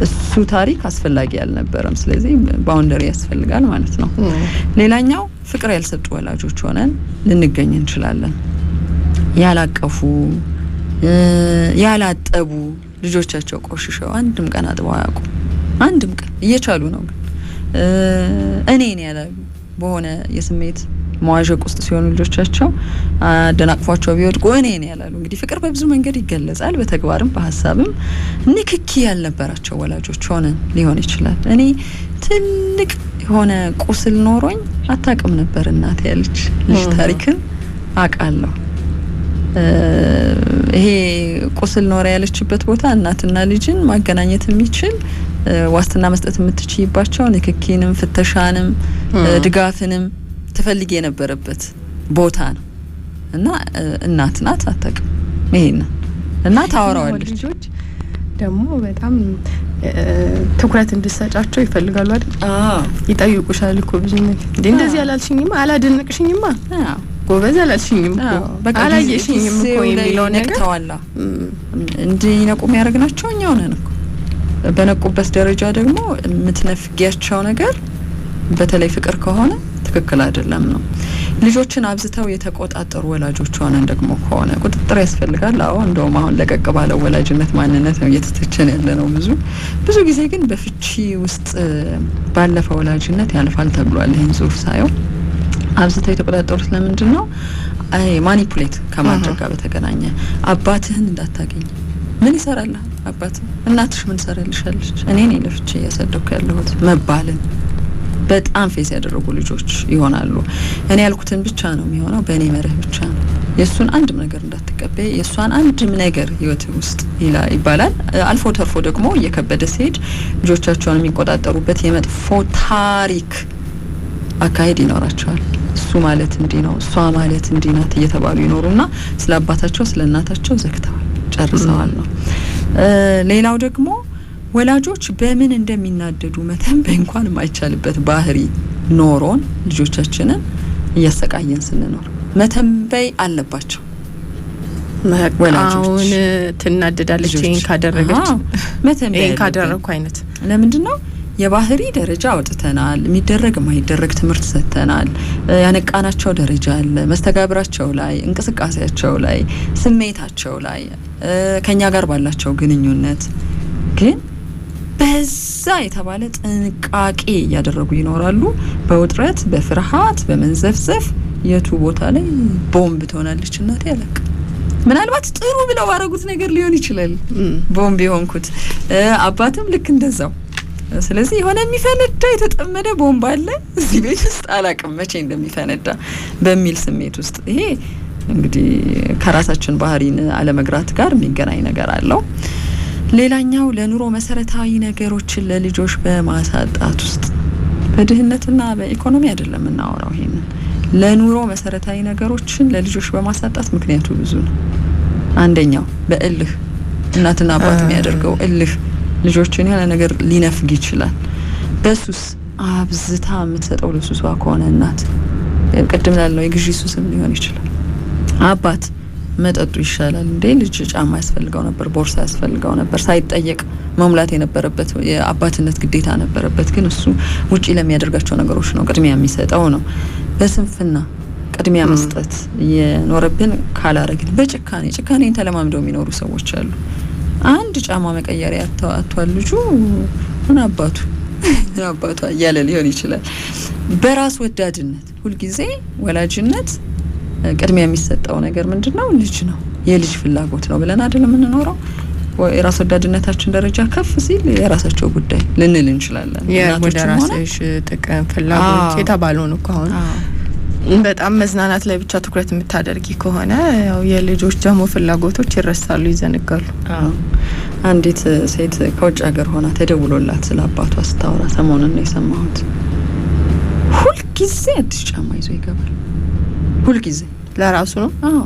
እሱ ታሪክ አስፈላጊ አልነበረም። ስለዚህ ባውንደሪ ያስፈልጋል ማለት ነው። ሌላኛው ፍቅር ያልሰጡ ወላጆች ሆነን ልንገኝ እንችላለን። ያላቀፉ ያላጠቡ ልጆቻቸው ቆሽሸው አንድም ቀን አጥበው አያውቁም። አንድም ቀን እየቻሉ ነው ግን እኔን ያላሉ በሆነ የስሜት መዋዠቅ ውስጥ ሲሆኑ ልጆቻቸው አደናቅፏቸው ቢወድቁ እኔን ያላሉ። እንግዲህ ፍቅር በብዙ መንገድ ይገለጻል፣ በተግባርም በሀሳብም። ንክኪ ያልነበራቸው ወላጆች ሆነን ሊሆን ይችላል። እኔ ትልቅ የሆነ ቁስል ኖሮኝ አታውቅም ነበር እናቴ ያለች ልጅ ታሪክን አውቃለሁ። ይሄ ቁስል ኖረ ያለችበት ቦታ እናትና ልጅን ማገናኘት የሚችል ዋስትና መስጠት የምትችይባቸው ንክኪንም ፍተሻንም ድጋፍንም ትፈልግ የነበረበት ቦታ ነው እና እናት ናት አታውቅም ይሄን እና ታወራዋለች። ልጆች ደግሞ በጣም ትኩረት እንድትሰጫቸው ይፈልጋሉ አይደል? ይጠይቁሻል እኮ ብዙ ነገር እንደዚህ አላልሽኝማ አላደነቅሽኝማ ጎበዝ አላልሽኝም እኮ አላየሽኝም እኮ የሚለው ነገር ተዋላ እንዲነቁ የሚያደርግናቸው እኛው ነን እኮ በነቁበት ደረጃ ደግሞ የምትነፍጊያቸው ነገር በተለይ ፍቅር ከሆነ ትክክል አይደለም ነው። ልጆችን አብዝተው የተቆጣጠሩ ወላጆች ሆነን ደግሞ ከሆነ ቁጥጥር ያስፈልጋል። አዎ እንደውም አሁን ለቀቅ ባለው ወላጅነት ማንነት ነው እየተተቸን ያለ ነው ብዙ ጊዜ ግን በፍቺ ውስጥ ባለፈ ወላጅነት ያልፋል ተብሏል። ይህን ጽሁፍ ሳየው አብዝተው የተቆጣጠሩት ለምንድን ነው? ማኒፑሌት ከማድረግ ጋር በተገናኘ አባትህን እንዳታገኝ ምን ይሰራል አባት፣ እናትሽ ምን ሰራልሻለች፣ እኔ ነኝ ለፍቼ እያሳደኩ ያለሁት መባልን በጣም ፌስ ያደረጉ ልጆች ይሆናሉ። እኔ ያልኩትን ብቻ ነው የሚሆነው፣ በእኔ መርህ ብቻ ነው። የእሱን አንድም ነገር እንዳትቀበይ፣ የእሷን አንድም ነገር ህይወት ውስጥ ይባላል። አልፎ ተርፎ ደግሞ እየከበደ ሲሄድ ልጆቻቸውን የሚቆጣጠሩበት የመጥፎ ታሪክ አካሄድ ይኖራቸዋል። እሱ ማለት እንዲህ ነው፣ እሷ ማለት እንዲህ ናት እየተባሉ ይኖሩና ስለ አባታቸው ስለ እናታቸው ዘግተዋል፣ ጨርሰዋል ነው። ሌላው ደግሞ ወላጆች በምን እንደሚናደዱ መተንበይ እንኳን የማይቻልበት ባህሪ ኖሮን ልጆቻችንን እያሰቃየን ስንኖር መተንበይ አለባቸው። ወላጆች ትናደዳለች ይሄን ካደረገች መተንበይ ይሄን ካደረኩ አይነት ለምንድነው የባህሪ ደረጃ አውጥተናል፣ የሚደረግ የማይደረግ ትምህርት ሰጥተናል፣ ያነቃናቸው ደረጃ አለ፣ መስተጋብራቸው ላይ፣ እንቅስቃሴያቸው ላይ፣ ስሜታቸው ላይ፣ ከኛ ጋር ባላቸው ግንኙነት ግን በዛ የተባለ ጥንቃቄ እያደረጉ ይኖራሉ። በውጥረት በፍርሃት በመንዘፍዘፍ የቱ ቦታ ላይ ቦምብ ትሆናለች እናቴ ያለቅ ምናልባት ጥሩ ብለው ያደረጉት ነገር ሊሆን ይችላል ቦምብ የሆንኩት አባትም ልክ እንደዛው። ስለዚህ የሆነ የሚፈነዳ የተጠመደ ቦምብ አለ እዚህ ቤት ውስጥ አላቅም መቼ እንደሚፈነዳ በሚል ስሜት ውስጥ ይሄ እንግዲህ ከራሳችን ባህሪን አለመግራት ጋር የሚገናኝ ነገር አለው። ሌላኛው ለኑሮ መሰረታዊ ነገሮችን ለልጆች በማሳጣት ውስጥ በድህነትና በኢኮኖሚ አይደለም እናወራው። ይሄንን ለኑሮ መሰረታዊ ነገሮችን ለልጆች በማሳጣት ምክንያቱ ብዙ ነው። አንደኛው በእልህ እናትና አባት የሚያደርገው እልህ ልጆችን ያለ ነገር ሊነፍግ ይችላል። በሱስ አብዝታ የምትሰጠው ለሱሷ ከሆነ እናት ቅድም ላልነው የግዢ ሱስም ሊሆን ይችላል። አባት መጠጡ ይሻላል እንዴ ልጅ ጫማ ያስፈልገው ነበር፣ ቦርሳ ያስፈልገው ነበር፣ ሳይጠየቅ መሙላት የነበረበት የአባትነት ግዴታ ነበረበት። ግን እሱ ውጪ ለሚያደርጋቸው ነገሮች ነው ቅድሚያ የሚሰጠው ነው። በስንፍና ቅድሚያ መስጠት የኖረብን ካላረግን ጭካኔን ተለማምደው የሚኖሩ ሰዎች አሉ። አንድ ጫማ መቀየሪያ አጥቷል ልጁ ምን አባቱ እያለ ሊሆን ይችላል። በራስ ወዳድነት ሁልጊዜ ወላጅነት ቅድሚያ የሚሰጠው ነገር ምንድነው? ልጅ ነው፣ የልጅ ፍላጎት ነው ብለን አይደለም የምንኖረው። የራስ ወዳድነታችን ደረጃ ከፍ ሲል የራሳቸው ጉዳይ ልንል እንችላለን። ወደ ራስሽ ጥቅም ፍላጎት የተባለው ነው ከሆነ በጣም መዝናናት ላይ ብቻ ትኩረት የምታደርጊ ከሆነ ያው የልጆች ደግሞ ፍላጎቶች ይረሳሉ፣ ይዘነጋሉ። አንዲት ሴት ከውጭ ሀገር ሆና ተደውሎላት ስለ አባቷ ስታወራ ሰሞኑን ነው የሰማሁት። ሁልጊዜ አዲስ ጫማ ይዞ ይገባል። ሁልጊዜ ለራሱ ነው።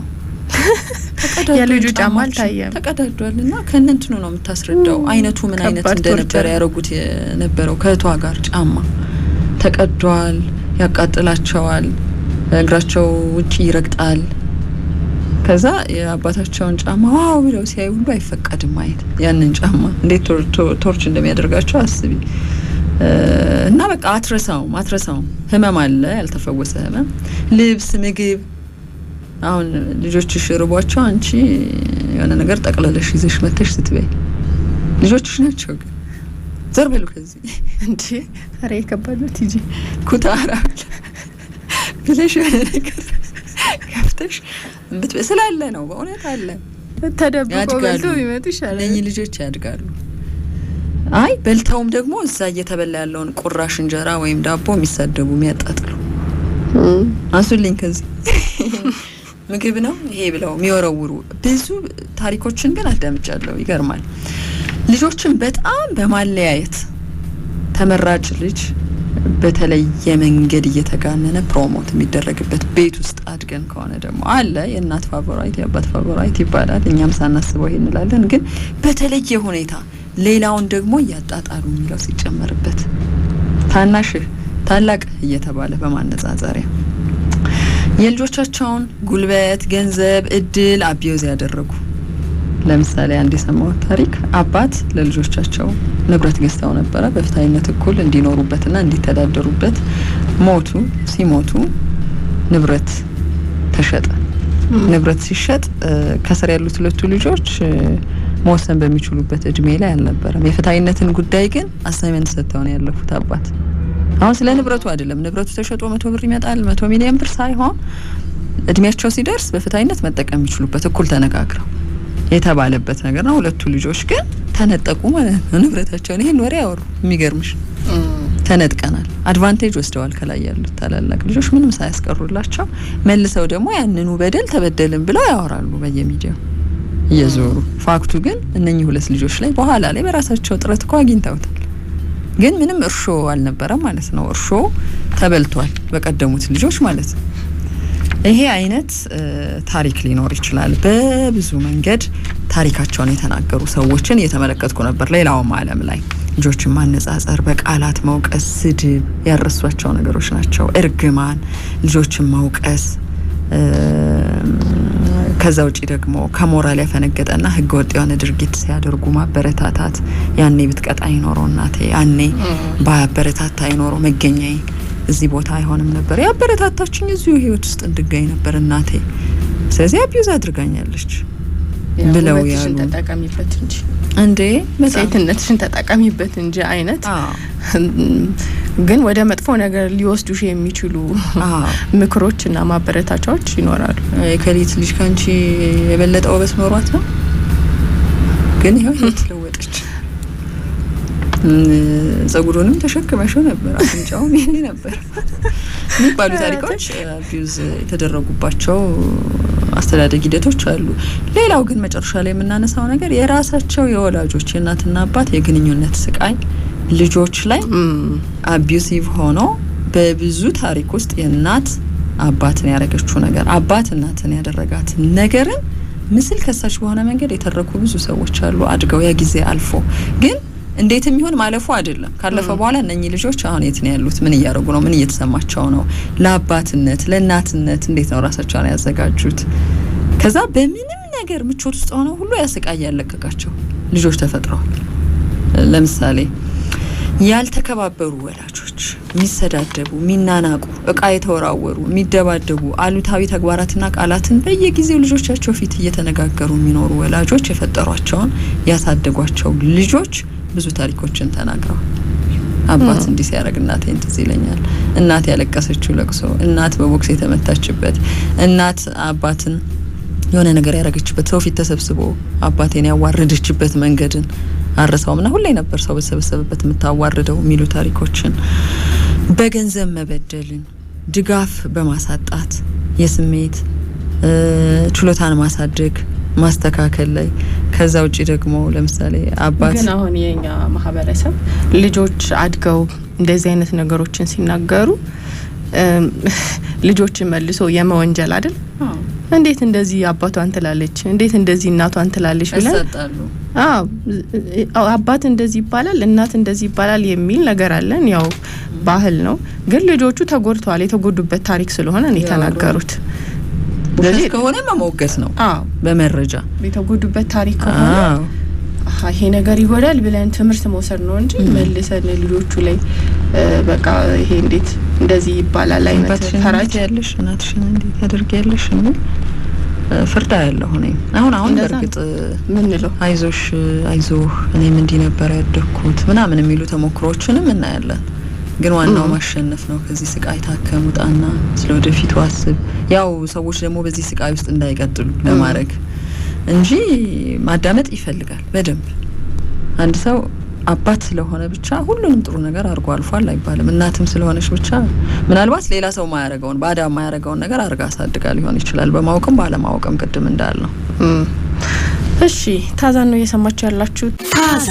የልጁ ጫማ አልታየም፣ ተቀዳዷልና ከእነንትኑ ነው የምታስረዳው አይነቱ ምን አይነት እንደነበረ ያረጉት የነበረው ከእህቷ ጋር ጫማ ተቀዷል፣ ያቃጥላቸዋል፣ እግራቸው ውጪ ይረግጣል። ከዛ የአባታቸውን ጫማ ዋው ብለው ሲያዩ ሁሉ አይፈቀድም ማየት ያንን ጫማ እንዴት ቶርች እንደሚያደርጋቸው አስቢ። እና በቃ አትረሳውም። ህመም አለ፣ ያልተፈወሰ ህመም፣ ልብስ፣ ምግብ። አሁን ልጆችሽ ርቧቸው አንቺ የሆነ ነገር ጠቅለለሽ ይዘሽ መተሽ ስትበይ ልጆችሽ ናቸው ግን ዘር በሉ ከዚህ እንዴ ኧረ የከባድ ነው ቲጂ ኩታራ ብለሽ ነገር ከፍተሽ ስላለ ነው። በእውነት አለ ተደብቆ በልተው ይመጡ ይሻላል። እነኚህ ልጆች ያድጋሉ። አይ በልተውም ደግሞ እዛ እየተበላ ያለውን ቁራሽ እንጀራ ወይም ዳቦ የሚሳደቡ የሚያጣጥሉ አንሱልኝ ከዚህ ምግብ ነው ይሄ ብለው የሚወረውሩ ብዙ ታሪኮችን ግን አዳምጫለሁ። ይገርማል። ልጆችን በጣም በማለያየት ተመራጭ ልጅ በተለየ መንገድ እየተጋነነ ፕሮሞት የሚደረግበት ቤት ውስጥ አድገን ከሆነ ደግሞ አለ የእናት ፋቮራይት የአባት ፋቮራይት ይባላል። እኛም ሳናስበው ይሄን እንላለን። ግን በተለየ ሁኔታ ሌላውን ደግሞ እያጣጣሉ የሚለው ሲጨመርበት ታናሽ ታላቅ እየተባለ በማነጻጸሪያ የልጆቻቸውን ጉልበት፣ ገንዘብ፣ እድል አቢዩዝ ያደረጉ ለምሳሌ አንድ የሰማሁት ታሪክ አባት ለልጆቻቸው ንብረት ገዝተው ነበረ በፍትሃዊነት እኩል እንዲኖሩበትና እንዲተዳደሩበት። ሲሞቱ ንብረት ተሸጠ። ንብረት ሲሸጥ ከስር ያሉት ሁለቱ ልጆች መወሰን በሚችሉበት እድሜ ላይ አልነበረም። የፍትሃዊነትን ጉዳይ ግን አሳይመንት ሰጥተው ነው ያለፉት አባት። አሁን ስለ ንብረቱ አይደለም፣ ንብረቱ ተሸጦ 100 ብር ይመጣል 100 ሚሊዮን ብር ሳይሆን እድሜያቸው ሲደርስ በፍትሃዊነት መጠቀም የሚችሉበት እኩል ተነጋግረው የተባለበት ነገር ነው። ሁለቱ ልጆች ግን ተነጠቁ ማለት ነው ንብረታቸውን። ይሄን ወሬ ያወሩ። የሚገርምሽ ተነጥቀናል፣ አድቫንቴጅ ወስደዋል ከላይ ያሉት ታላላቅ ልጆች ምንም ሳያስቀሩላቸው። መልሰው ደግሞ ያንኑ በደል ተበደልን ብለው ያወራሉ በየሚዲያው እየዞሩ። ፋክቱ ግን እነኚህ ሁለት ልጆች ላይ በኋላ ላይ በራሳቸው ጥረት እኮ አግኝተውታል። ግን ምንም እርሾ አልነበረም ማለት ነው። እርሾ ተበልቷል በቀደሙት ልጆች ማለት ነው። ይሄ አይነት ታሪክ ሊኖር ይችላል። በብዙ መንገድ ታሪካቸውን የተናገሩ ሰዎችን እየተመለከትኩ ነበር። ሌላውም ዓለም ላይ ልጆችን ማነጻጸር፣ በቃላት መውቀስ፣ ስድብ ያረሷቸው ነገሮች ናቸው። እርግማን፣ ልጆችን መውቀስ፣ ከዛ ውጪ ደግሞ ከሞራል ያፈነገጠና ህገ ወጥ የሆነ ድርጊት ሲያደርጉ ማበረታታት። ያኔ ብትቀጣ ይኖረው እናቴ፣ ያኔ ባያበረታታ ይኖረው መገኛዬ እዚህ ቦታ አይሆንም ነበር፣ ያበረታታችኝ እዚሁ ህይወት ውስጥ እንድገኝ ነበር እናቴ፣ ስለዚህ አቢዩዝ አድርጋኛለች ብለው ያሉ። ተጠቃሚበት እንጂ እንዴ ሴትነትሽን ተጠቃሚበት እንጂ አይነት ግን ወደ መጥፎ ነገር ሊወስዱሽ የሚችሉ ምክሮችና ማበረታቻዎች ይኖራሉ። ከሊት ልጅ ካንቺ የበለጠ ውበት ኖሯት ነው፣ ግን ይሄው ተለወጠች። ጸጉሩንም ተሸክመሽው ነበር፣ አፍንጫውም ይሄ ነበር የሚባሉ ታሪኮች አቢዩዝ የተደረጉባቸው አስተዳደግ ሂደቶች አሉ። ሌላው ግን መጨረሻ ላይ የምናነሳው ነገር የራሳቸው የወላጆች የእናትና አባት የግንኙነት ስቃይ ልጆች ላይ አቢዩሲቭ ሆኖ በብዙ ታሪክ ውስጥ የእናት አባትን ያደረገችው ነገር አባት እናትን ያደረጋት ነገርን ምስል ከሳች በሆነ መንገድ የተረኩ ብዙ ሰዎች አሉ። አድገው ያ ጊዜ አልፎ ግን እንዴትም ይሁን ማለፉ አይደለም። ካለፈ በኋላ እነኚህ ልጆች አሁን የት ነው ያሉት? ምን እያደረጉ ነው? ምን እየተሰማቸው ነው? ለአባትነት ለእናትነት እንዴት ነው ራሳቸውን ያዘጋጁት? ከዛ በምንም ነገር ምቾት ውስጥ ሆነው ሁሉ ያስቃይ ያለቀቃቸው ልጆች ተፈጥረዋል። ለምሳሌ ያልተከባበሩ ወላጆች፣ የሚሰዳደቡ፣ የሚናናቁ፣ እቃ የተወራወሩ፣ የሚደባደቡ፣ አሉታዊ ተግባራትና ቃላትን በየጊዜው ልጆቻቸው ፊት እየተነጋገሩ የሚኖሩ ወላጆች የፈጠሯቸውን ያሳደጓቸው ልጆች ብዙ ታሪኮችን ተናግረዋል። አባት እንዲህ ሲያደርግ እናቴን ትዝ ይለኛል፣ እናት ያለቀሰችው ለቅሶ፣ እናት በቦክስ የተመታችበት፣ እናት አባትን የሆነ ነገር ያደረገችበት፣ ሰው ፊት ተሰብስቦ አባቴን ያዋረደችበት መንገድን አረሳውምና ሁሌ ነበር ሰው በተሰበሰበበት የምታዋርደው የሚሉ ታሪኮችን፣ በገንዘብ መበደልን፣ ድጋፍ በማሳጣት የስሜት ችሎታን ማሳደግ ማስተካከል ላይ። ከዛ ውጪ ደግሞ ለምሳሌ አባት ግን አሁን የኛ ማህበረሰብ ልጆች አድገው እንደዚህ አይነት ነገሮችን ሲናገሩ ልጆችን መልሶ የመወንጀል አይደል? እንዴት እንደዚህ አባቷን ትላለች፣ እንዴት እንደዚህ እናቷን ትላለች ብለን አባት እንደዚህ ይባላል እናት እንደዚህ ይባላል የሚል ነገር አለን። ያው ባህል ነው። ግን ልጆቹ ተጎድተዋል። የተጎዱበት ታሪክ ስለሆነ ነው የተናገሩት። ስለዚህ ከሆነ መሞገስ ነው። በመረጃ የተጎዱበት ታሪክ ከሆነ ይሄ ነገር ይጎዳል ብለን ትምህርት መውሰድ ነው እንጂ መልሰን ልጆቹ ላይ በቃ ይሄ እንዴት እንደዚህ ይባላል አይነት ፈራጅ ያለሽ እናትሽን እንዴት ያደርጋለሽ ነው ፍርዳ ያለው ነው። አሁን በርግጥ ምን ነው አይዞሽ አይዞህ እኔም እንዲህ ነበር ያደኩት ምናምን የሚሉ ተሞክሮዎችንም እናያለን። ግን ዋናው ማሸነፍ ነው። ከዚህ ስቃይ ታከሙጣና ስለወደፊቱ አስብ። ያው ሰዎች ደግሞ በዚህ ስቃይ ውስጥ እንዳይቀጥሉ ለማድረግ እንጂ ማዳመጥ ይፈልጋል በደንብ። አንድ ሰው አባት ስለሆነ ብቻ ሁሉንም ጥሩ ነገር አድርጎ አልፏል አይባልም። እናትም ስለሆነች ብቻ ምናልባት ሌላ ሰው ማያረጋውን ባዳ ማያረጋውን ነገር አርጋ አሳድጋ ሊሆን ይችላል። በማወቅም ባለማወቅም ቅድም እንዳልነው። እሺ ታዛ ነው እየሰማችሁ ያላችሁ። ታዛ